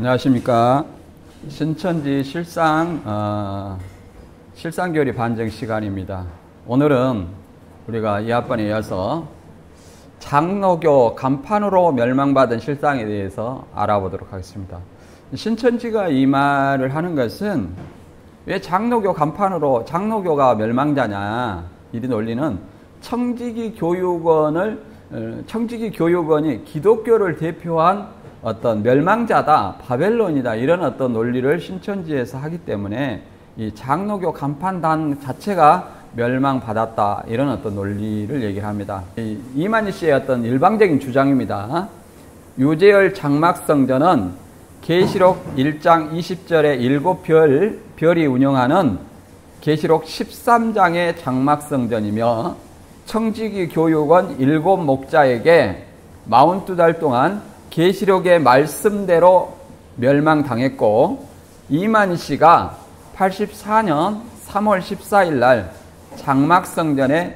안녕하십니까. 신천지 실상교리 반증 시간입니다. 오늘은 우리가 이 앞번에 이어서 장로교 간판으로 멸망받은 실상에 대해서 알아보도록 하겠습니다. 신천지가 이 말을 하는 것은 왜 장로교 간판으로 장로교가 멸망자냐, 이 논리는 청지기 교육원이 기독교를 대표한 어떤 멸망자다, 바벨론이다, 이런 어떤 논리를 신천지에서 하기 때문에 이 장로교 간판단 자체가 멸망받았다, 이런 어떤 논리를 얘기를 합니다. 이만희 씨의 어떤 일방적인 주장입니다. 유재열 장막성전은 계시록 1장 20절에 7별이 운영하는 계시록 13장의 장막성전이며 청지기 교육원 7목자에게 42달 동안 계시록의 말씀대로 멸망당했고, 이만희 씨가 84년 3월 14일 날 장막성전의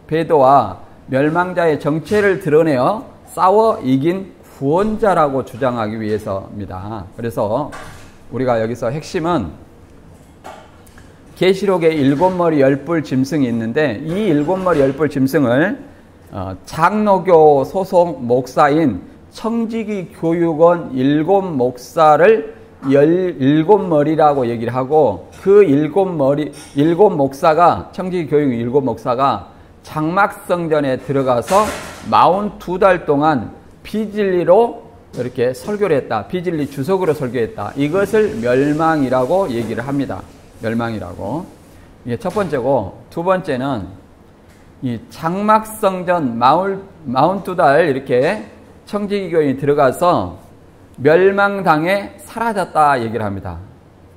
배도와 멸망자의 정체를 드러내어 싸워 이긴 구원자라고 주장하기 위해서입니다. 그래서 우리가 여기서 핵심은 계시록에 7머리 10뿔 짐승이 있는데, 이 7머리 10뿔 짐승을 장로교 소속 목사인 청지기 교육원 7목사를 17머리라고 얘기를 하고, 그 7목사가, 청지기 교육원 7목사가 장막성전에 들어가서 42달 동안 비진리로 이렇게 설교를 했다. 비진리 주석으로 설교했다. 이것을 멸망이라고 얘기를 합니다. 멸망이라고. 이게 첫 번째고, 두 번째는 이 장막성전 42달 이렇게 청지기 교인이 들어가서 멸망당해 사라졌다 얘기를 합니다.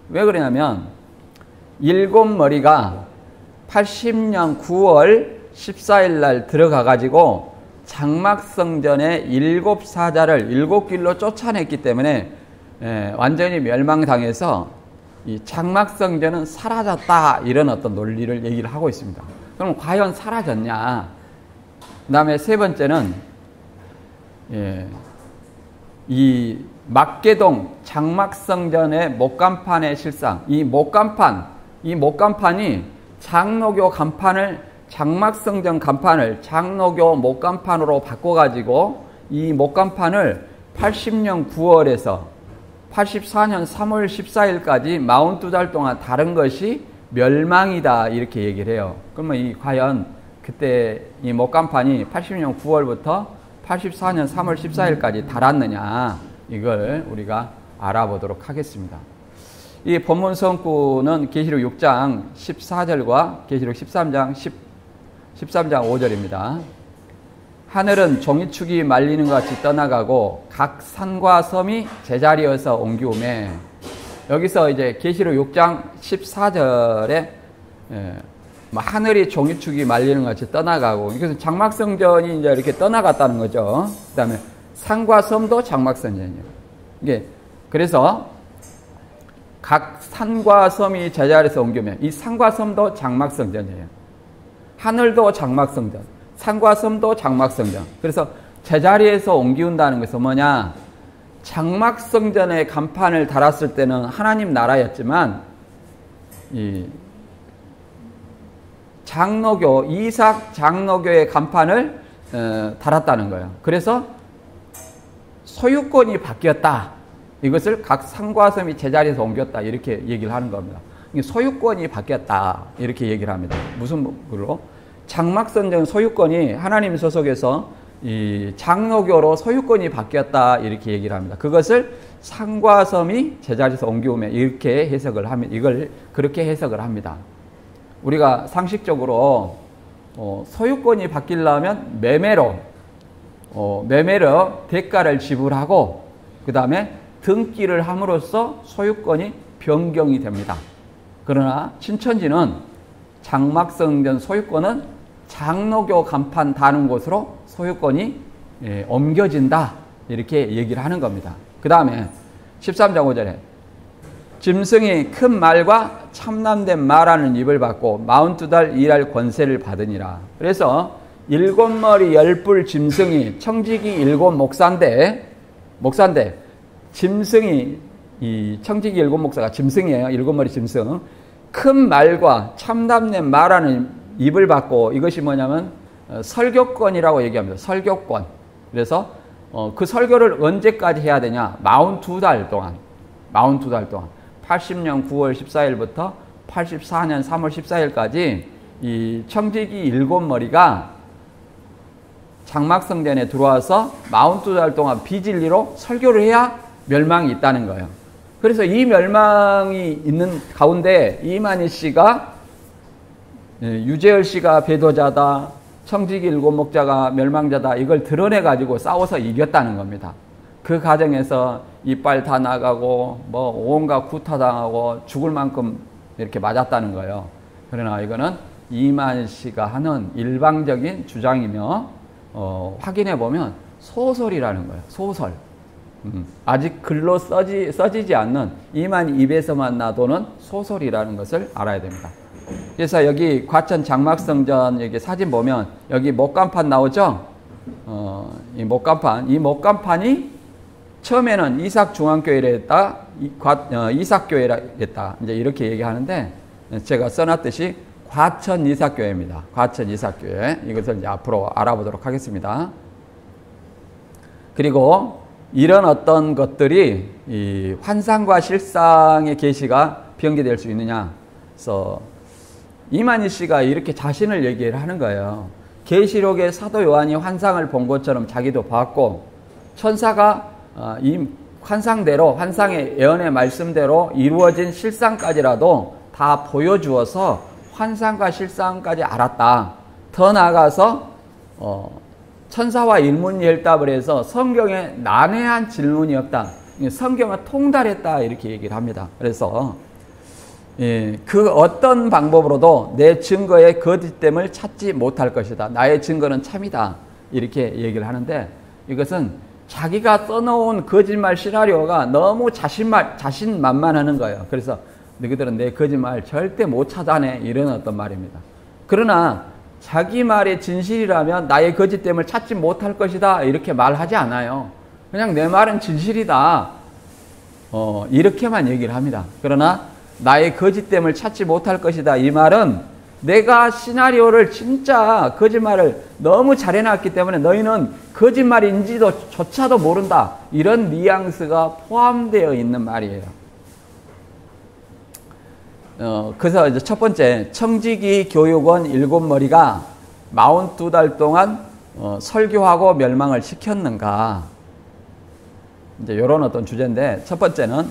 왜 그러냐면 7머리가 80년 9월 14일 날 들어가 가지고 장막성전의 7사자를 7길로 쫓아냈기 때문에 완전히 멸망당해서 이 장막성전은 사라졌다, 이런 어떤 논리를 얘기를 하고 있습니다. 그럼 과연 사라졌냐? 그 다음에 세 번째는 이 막계동 장막성전의 목간판의 실상, 이 목간판이 장로교 간판을, 장막성전 간판을 장로교 목간판으로 바꿔가지고 이 목간판을 80년 9월에서 84년 3월 14일까지 42달 동안 다른 것이 멸망이다, 이렇게 얘기를 해요. 그러면 과연 그때 이 목간판이 80년 9월부터 84년 3월 14일까지 달았느냐, 이걸 우리가 알아보도록 하겠습니다. 이 본문 성구는 계시록 6장 14절과 계시록 13장 5절입니다. 하늘은 종이축이 말리는 것 같이 떠나가고 각 산과 섬이 제자리에서 옮기오매. 여기서 이제 계시록 6장 14절에 하늘이 종이축이 말리는 것 같이 떠나가고, 그래서 장막성전이 이제 이렇게 떠나갔다는 거죠. 그 다음에 산과 섬도 장막성전이에요. 이게 그래서 각 산과 섬이 제자리에서 옮기면 이 산과 섬도 장막성전이에요. 하늘도 장막성전, 산과 섬도 장막성전. 그래서 제자리에서 옮기운다는 것은 뭐냐? 장막성전의 간판을 달았을 때는 하나님 나라였지만 이 장로교, 이삭 장로교의 간판을 달았다는 거예요. 그래서 소유권이 바뀌었다. 이것을 각 산과 섬이 제자리에서 옮겼다, 이렇게 얘기를 하는 겁니다. 소유권이 바뀌었다, 이렇게 얘기를 합니다. 무슨 말로? 장막성전 소유권이 하나님 소속에서 이 장로교로 소유권이 바뀌었다, 이렇게 얘기를 합니다. 그것을 산과 섬이 제자리에서 옮기오면 이렇게 해석을 하면, 이걸 그렇게 해석을 합니다. 우리가 상식적으로 소유권이 바뀌려면 매매로 대가를 지불하고 그 다음에 등기를 함으로써 소유권이 변경이 됩니다. 그러나 신천지는 장막성전 소유권은 장로교 간판 다는 곳으로 소유권이 옮겨진다, 이렇게 얘기를 하는 겁니다. 그 다음에 13장 5절에 짐승이 큰 말과 참남된 말하는 입을 받고 42달 일할 권세를 받으니라. 그래서 7머리 10뿔 짐승이 청지기 7목사인데 짐승이, 이 청지기 일곱 목사가 짐승이에요. 일곱 머리 짐승. 큰 말과 참담낸 말하는 입을 받고, 이것이 뭐냐면 설교권이라고 얘기합니다. 설교권. 그래서 그 설교를 언제까지 해야 되냐? 42달 동안. 42달 동안. 80년 9월 14일부터 84년 3월 14일까지 이 청지기 일곱 머리가 장막성전에 들어와서 42달 동안 비진리로 설교를 해야 멸망이 있다는 거예요. 그래서 이 멸망이 있는 가운데 이만희 씨가, 유재열 씨가 배도자다, 청지기 일곱 목자가 멸망자다, 이걸 드러내가지고 싸워서 이겼다는 겁니다. 그 과정에서 이빨 다 나가고 뭐 온갖 구타당하고 죽을 만큼 이렇게 맞았다는 거예요. 그러나 이거는 이만희 씨가 하는 일방적인 주장이며 확인해 보면 소설이라는 거예요. 소설. 아직 글로 써지지 않는 이만희 입에서만 나도는 소설이라는 것을 알아야 됩니다. 그래서 여기 과천 장막성전 여기 사진 보면 여기 목간판 나오죠? 이 목간판이 처음에는 이삭중앙교회라 했다, 이삭교회라 했다, 이제 이렇게 얘기하는데, 제가 써놨듯이 과천 이삭교회입니다. 과천 이삭교회. 이것을 이제 앞으로 알아보도록 하겠습니다. 그리고 이런 어떤 것들이 이 환상과 실상의 계시가 변개될 수 있느냐. 그래서 이만희 씨가 이렇게 자신을 얘기를 하는 거예요. 계시록의 사도 요한이 환상을 본 것처럼 자기도 봤고, 천사가 이 환상대로, 환상의 예언의 말씀대로 이루어진 실상까지라도 다 보여주어서 환상과 실상까지 알았다. 더 나아가서 천사와 일문일답을 해서 성경에 난해한 질문이 없다. 성경을 통달했다. 이렇게 얘기를 합니다. 그래서 그 어떤 방법으로도 내 증거의 거짓됨을 찾지 못할 것이다. 나의 증거는 참이다. 이렇게 얘기를 하는데, 이것은 자기가 써놓은 거짓말 시나리오가 너무 자신만만하는 거예요. 그래서 너희들은 내 거짓말 절대 못 찾아내, 이런 어떤 말입니다. 그러나 자기 말의 진실이라면 나의 거짓됨을 찾지 못할 것이다, 이렇게 말하지 않아요. 그냥 내 말은 진실이다, 이렇게만 얘기를 합니다. 그러나 나의 거짓됨을 찾지 못할 것이다, 이 말은 내가 시나리오를 진짜 거짓말을 너무 잘 해놨기 때문에 너희는 거짓말인지도 조차도 모른다, 이런 뉘앙스가 포함되어 있는 말이에요. 그래서 이제 첫 번째, 청지기 교육원 일곱 머리가 42달 동안 설교하고 멸망을 시켰는가, 이제 이런 어떤 주제인데, 첫 번째는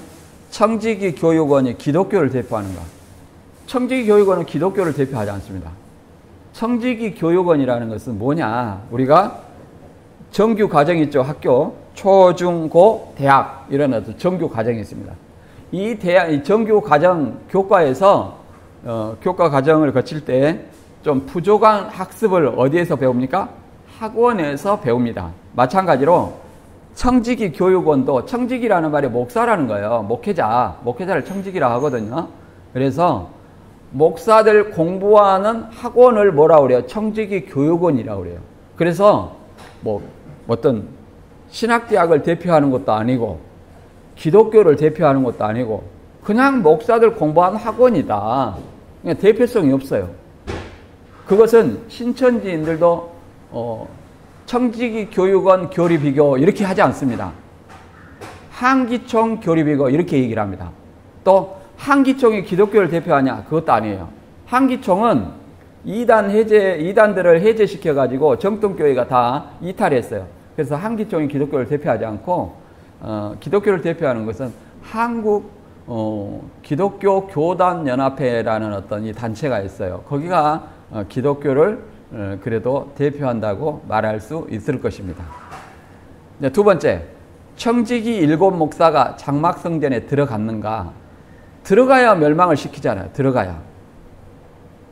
청지기 교육원이 기독교를 대표하는가. 청지기 교육원은 기독교를 대표하지 않습니다. 청지기 교육원이라는 것은 뭐냐, 우리가 정규 과정이 있죠. 학교 초, 중, 고, 대학, 이런 어떤 정규 과정이 있습니다. 이 정규 과정 교과에서 교과 과정을 거칠 때 좀 부족한 학습을 어디에서 배웁니까? 학원에서 배웁니다. 마찬가지로 청지기 교육원도, 청지기라는 말이 목사라는 거예요. 목회자를 청지기라 하거든요. 그래서 목사들 공부하는 학원을 뭐라고 그래요? 청지기 교육원이라고 그래요. 그래서 뭐 어떤 신학대학을 대표하는 것도 아니고 기독교를 대표하는 것도 아니고 그냥 목사들 공부하는 학원이다. 그냥 대표성이 없어요. 그것은 신천지인들도 청지기 교육원 교리비교 이렇게 하지 않습니다. 한기총 교리비교 이렇게 얘기를 합니다. 또 한기총이 기독교를 대표하냐? 그것도 아니에요. 한기총은 이단들을 해제시켜가지고 정통교회가 다 이탈했어요. 그래서 한기총이 기독교를 대표하지 않고 기독교를 대표하는 것은 한국 기독교 교단 연합회라는 어떤 이 단체가 있어요. 거기가 기독교를 그래도 대표한다고 말할 수 있을 것입니다. 두 번째, 청지기 일곱 목사가 장막성전에 들어갔는가? 들어가야 멸망을 시키잖아요. 들어가야.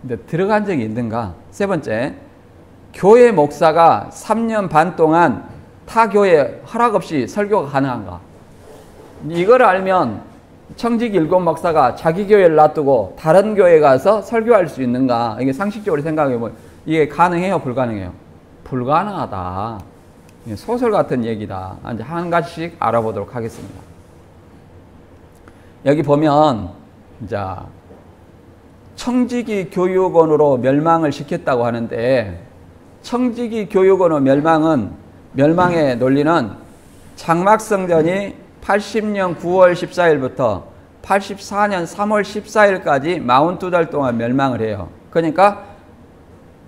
근데 들어간 적이 있는가? 세 번째, 교회 목사가 3년 반 동안 타 교회 허락 없이 설교가 가능한가? 이걸 알면 청지기 일곱 목사가 자기 교회를 놔두고 다른 교회에 가서 설교할 수 있는가? 이게 상식적으로 생각해보면 이게 가능해요? 불가능해요? 불가능하다. 소설 같은 얘기다. 이제 한 가지씩 알아보도록 하겠습니다. 여기 보면 자 청지기 교육원으로 멸망을 시켰다고 하는데 청지기 교육원의 멸망의 논리는 장막성전이 80년 9월 14일부터 84년 3월 14일까지 42달 동안 멸망을 해요. 그러니까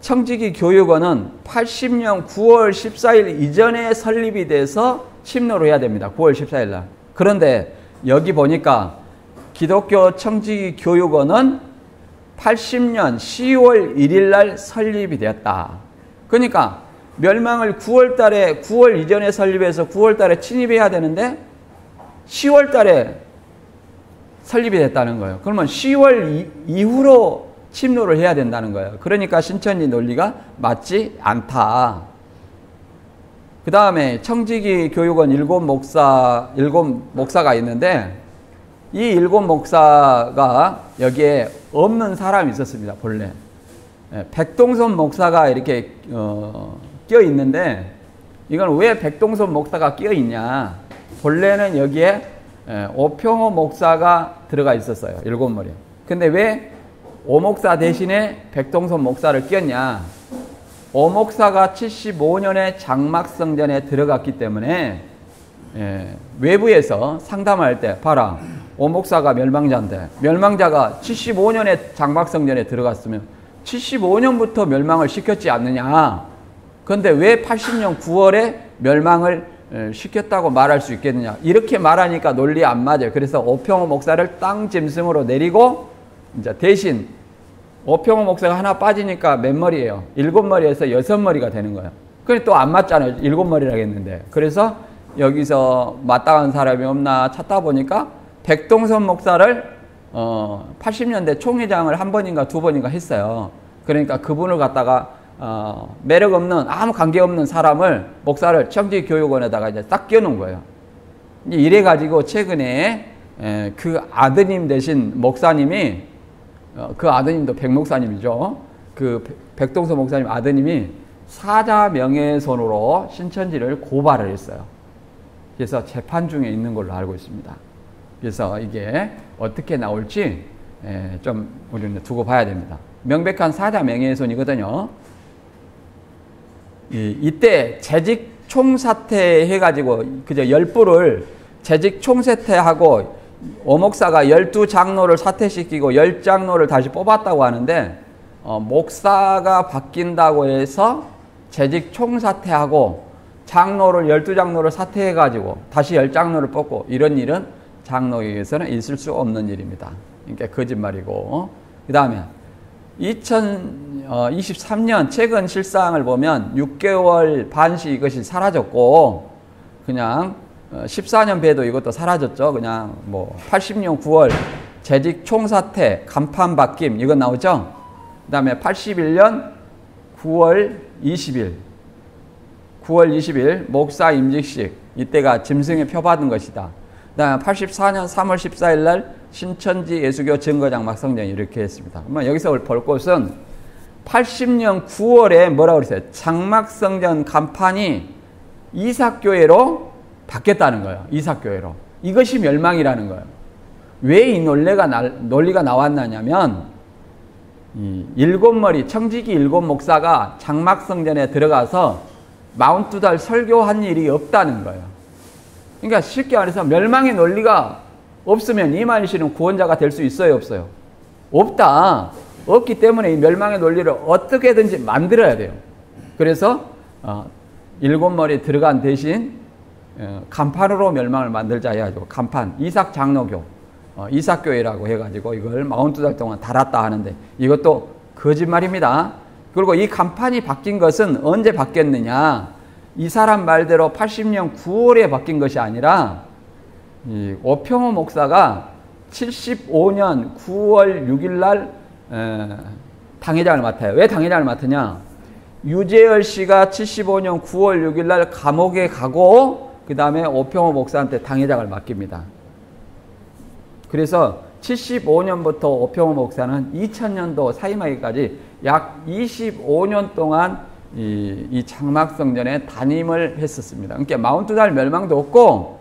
청지기 교육원은 80년 9월 14일 이전에 설립이 돼서 침노를 해야 됩니다. 9월 14일 날. 그런데 여기 보니까 기독교 청지기 교육원은 80년 10월 1일 날 설립이 되었다. 그러니까 멸망을 9월 달에 9월 이전에 설립해서 9월 달에 침입해야 되는데 10월 달에 설립이 됐다는 거예요. 그러면 10월 이후로 침노를 해야 된다는 거예요. 그러니까 신천지 논리가 맞지 않다. 그 다음에 청지기 교육원 7목사가 있는데 이 7목사가 여기에 없는 사람이 있었습니다. 본래 백동선 목사가 이렇게 끼어 있는데 이건 왜 백동선 목사가 끼어 있냐? 본래는 여기에 오평호 목사가 들어가 있었어요. 7머리. 근데 왜 오목사 대신에 백동선 목사를 끼웠냐? 오목사가 75년에 장막성전에 들어갔기 때문에 외부에서 상담할 때 봐라. 오목사가 멸망자인데 멸망자가 75년에 장막성전에 들어갔으면 75년부터 멸망을 시켰지 않느냐. 그런데 왜 80년 9월에 멸망을 시켰다고 말할 수 있겠느냐. 이렇게 말하니까 논리 안 맞아요. 그래서 오평호 목사를 땅 짐승으로 내리고 이제 대신 오평호 목사가 하나 빠지니까 몇 머리예요? 7머리에서 6머리가 되는 거예요. 그래 또 안 맞잖아요. 7머리라고 했는데. 그래서 여기서 마땅한 사람이 없나 찾다 보니까 백동선 목사를 80년대 총회장을 한 번인가 두 번인가 했어요. 그러니까 그분을 갖다가 매력 없는 아무 관계 없는 사람을 목사를 청지기 교육원에다가 이제 딱 끼워놓은 거예요. 이래 가지고 최근에 그 아드님 되신 목사님이 그 아드님도 백 목사님이죠. 그 백동선 목사님 아드님이 사자 명예훼손으로 신천지를 고발을 했어요. 그래서 재판 중에 있는 걸로 알고 있습니다. 그래서 이게 어떻게 나올지 좀 우리는 두고 봐야 됩니다. 명백한 사자 명예훼손이거든요. 이때 재직 총사퇴 해가지고 그저 10부를 재직 총사퇴하고 오목사가 12장로를 사퇴시키고 10장로를 다시 뽑았다고 하는데 목사가 바뀐다고 해서 재직 총사퇴하고 장로를 12장로를 사퇴해가지고 다시 10장로를 뽑고 이런 일은 장로에게서는 있을 수 없는 일입니다. 그러니까 거짓말이고. 그 다음에 2023년 최근 실상을 보면 6개월 반씩 이것이 사라졌고 그냥 14년 배도 이것도 사라졌죠. 그냥 뭐 80년 9월 재직 총사퇴 간판 바뀜 이건 나오죠. 그 다음에 81년 9월 20일 목사 임직식 이때가 짐승에 표받은 것이다. 그 다음에 84년 3월 14일 날 신천지 예수교 증거장 막성전 이렇게 했습니다. 그러면 여기서 볼 것은 80년 9월에 뭐라고 그랬어요? 장막성전 간판이 이삭교회로 바뀌었다는 거예요. 이삭교회로. 이것이 멸망이라는 거예요. 왜 이 논리가 나왔느냐면 이 7머리 청지기 7목사가 장막성전에 들어가서 42달 설교한 일이 없다는 거예요. 그러니까 쉽게 말해서 멸망의 논리가 없으면 이만희 씨는 구원자가 될 수 있어요? 없어요? 없다. 없기 때문에 이 멸망의 논리를 어떻게든지 만들어야 돼요. 그래서 7머리 들어간 대신 간판으로 멸망을 만들자 해가지고 간판 이삭 장로교 이삭교회라고 해가지고 이걸 42달 동안 달았다 하는데 이것도 거짓말입니다. 그리고 이 간판이 바뀐 것은 언제 바뀌었느냐? 이 사람 말대로 80년 9월에 바뀐 것이 아니라 이 오평호 목사가 75년 9월 6일 날 당회장을 맡아요. 왜 당회장을 맡으냐? 유재열 씨가 75년 9월 6일 날 감옥에 가고 그 다음에 오평호 목사한테 당회장을 맡깁니다. 그래서 75년부터 오평호 목사는 2000년도 사임하기까지 약 25년 동안 이 장막성전에 담임을 했었습니다. 그러니까 42달 멸망도 없고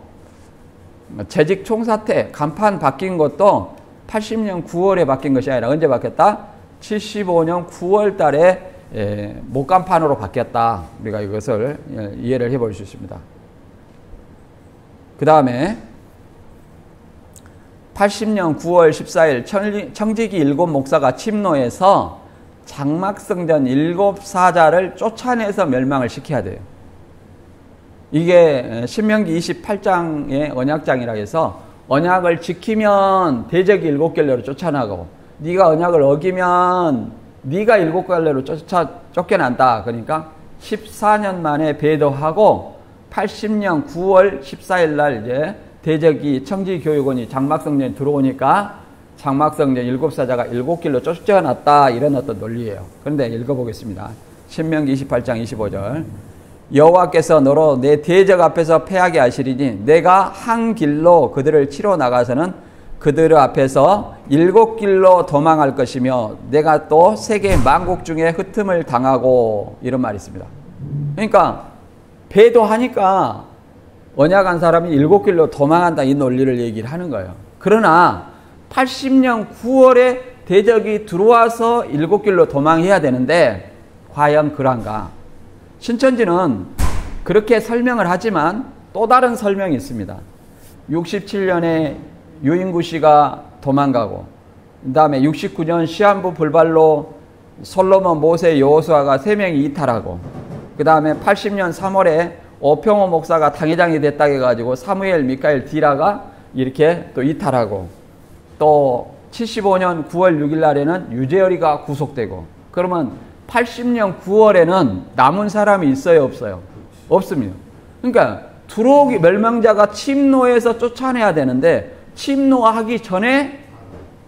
재직 총사태 간판 바뀐 것도 80년 9월에 바뀐 것이 아니라 언제 바뀌었다? 75년 9월 달에 목간판으로 바뀌었다. 우리가 이것을 이해를 해볼 수 있습니다. 그 다음에 80년 9월 14일 청지기 일곱 목사가 침노해서 장막성전 일곱 사자를 쫓아내서 멸망을 시켜야 돼요. 이게 신명기 28장의 언약장이라 해서 언약을 지키면 대적이 일곱 결례로 쫓아나가고 네가 언약을 어기면 네가 일곱 결례로 쫓겨난다. 그러니까 14년 만에 배도하고 80년 9월 14일 날 이제 대적이 청지교육원이 장막성전에 들어오니까 장막성전 일곱 사자가 일곱 길로 쫓겨났다. 이런 어떤 논리예요. 그런데 읽어보겠습니다. 신명기 28장 25절. 여호와께서 너로 내 대적 앞에서 패하게 하시리니 내가 한 길로 그들을 치러 나가서는 그들 앞에서 일곱 길로 도망할 것이며 내가 또 세계 만국 중에 흩음을 당하고 이런 말이 있습니다. 그러니까 배도하니까 언약한 사람이 일곱 길로 도망한다 이 논리를 얘기를 하는 거예요. 그러나 80년 9월에 대적이 들어와서 일곱 길로 도망해야 되는데 과연 그런가? 신천지는 그렇게 설명을 하지만 또 다른 설명이 있습니다. 67년에 유인구 씨가 도망가고 그 다음에 69년 시한부 불발로 솔로몬, 모세, 여호수아가 3명이 이탈하고 그 다음에 80년 3월에 오평호 목사가 당회장이 됐다 해가지고 사무엘, 미카엘, 디라가 이렇게 또 이탈하고 또 75년 9월 6일 날에는 유재열이가 구속되고 그러면 80년 9월에는 남은 사람이 있어요, 없어요? 없습니다. 그러니까 들어오기 멸망자가 침노해서 쫓아내야 되는데 침노하기 전에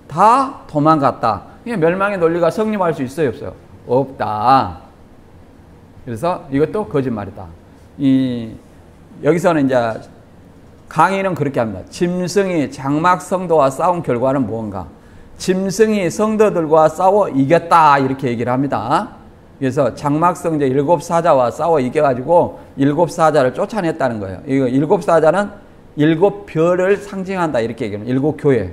다 도망갔다. 멸망의 논리가 성립할 수 있어요, 없어요? 없다. 그래서 이것도 거짓말이다. 여기서는 이제 강의는 그렇게 합니다. 짐승이 장막 성도와 싸운 결과는 무언가? 짐승이 성도들과 싸워 이겼다 이렇게 얘기를 합니다. 그래서 장막 성전 일곱 사자와 싸워 이겨가지고 일곱 사자를 쫓아냈다는 거예요. 이거 일곱 사자는 일곱 별을 상징한다 이렇게 얘기합니다. 일곱 교회.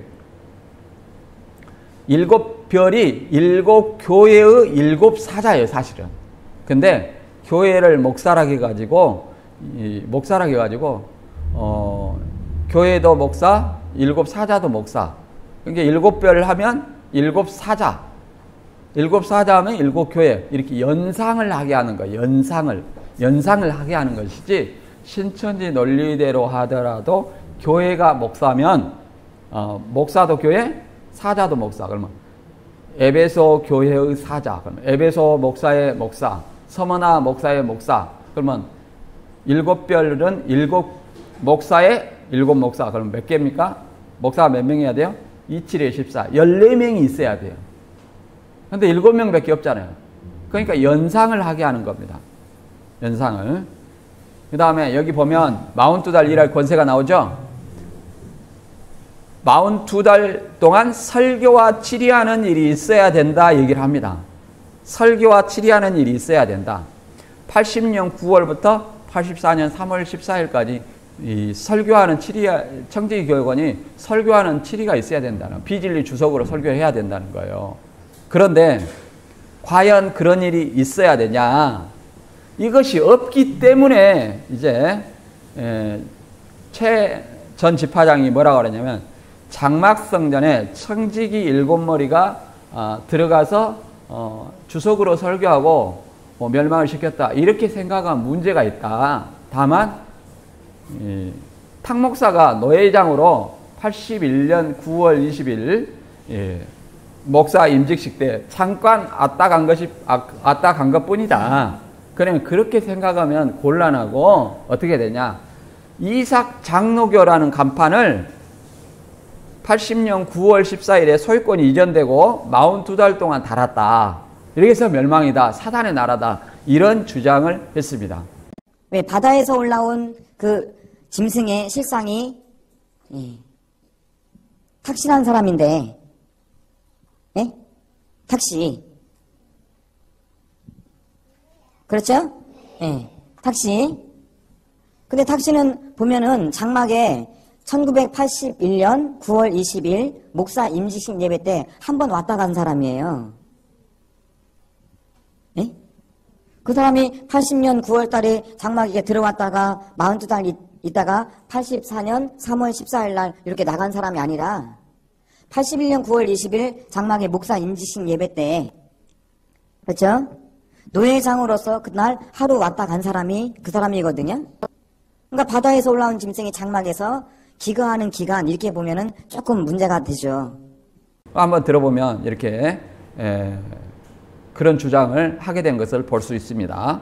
일곱 별이 일곱 교회의 일곱 사자예요, 사실은. 근데 교회를 목사라고 해가지고 교회도 목사, 일곱 사자도 목사. 그러니까 일곱 별 하면 일곱 사자. 일곱 사자 하면 일곱 교회. 이렇게 연상을 하게 하는 거예요. 연상을 하게 하는 것이지 신천지 논리대로 하더라도 교회가 목사면 목사도 교회, 사자도 목사. 그러면 에베소 교회의 사자. 그러면 에베소 목사의 목사. 서머나 목사의 목사. 그러면 일곱 별은 일곱 목사의 일곱 목사. 그럼 몇 개입니까? 목사가 몇 명이어야 돼요? 27에 14. 14명이 있어야 돼요. 근데 7명밖에 없잖아요. 그러니까 연상을 하게 하는 겁니다. 연상을. 그 다음에 여기 보면 42달 일할 권세가 나오죠? 42달 동안 설교와 치리하는 일이 있어야 된다 얘기를 합니다. 설교와 치리하는 일이 있어야 된다. 80년 9월부터 84년 3월 14일까지 이 설교하는 청지교육원이 설교하는 치리가 있어야 된다는, 비진리 주석으로 설교해야 된다는 거예요. 그런데 과연 그런 일이 있어야 되냐? 이것이 없기 때문에 이제 최 전 지파장이 뭐라고 그러냐면 장막성전에 청지기 일곱 머리가 들어가서 주석으로 설교하고 멸망을 시켰다. 이렇게 생각하면 문제가 있다. 다만 탁목사가 노회장으로 81년 9월 20일 목사 임직식 때 잠깐 왔다 간 것뿐이다. 그러면 그렇게 생각하면 곤란하고 어떻게 되냐? 이삭 장로교라는 간판을 80년 9월 14일에 소유권이 이전되고 42달 동안 달았다. 이렇게 해서 멸망이다. 사단의 나라다. 이런 주장을 했습니다. 왜 바다에서 올라온 그 짐승의 실상이 탁신한 사람인데, 예? 탁시. 그렇죠? 예. 탁시. 근데 탁시는 보면은 장막에 1981년 9월 20일 목사 임직식 예배 때 한 번 왔다 간 사람이에요. 예? 그 사람이 80년 9월 달에 장막에 들어왔다가 42달 있다가 84년 3월 14일 날 이렇게 나간 사람이 아니라 81년 9월 20일 장막에 목사 임직식 예배 때, 그렇죠? 노회장으로서 그날 하루 왔다 간 사람이 그 사람이거든요. 그러니까 바다에서 올라온 짐승이 장막에서 기거하는 기간 이렇게 보면은 조금 문제가 되죠. 한번 들어보면 이렇게 그런 주장을 하게 된 것을 볼 수 있습니다.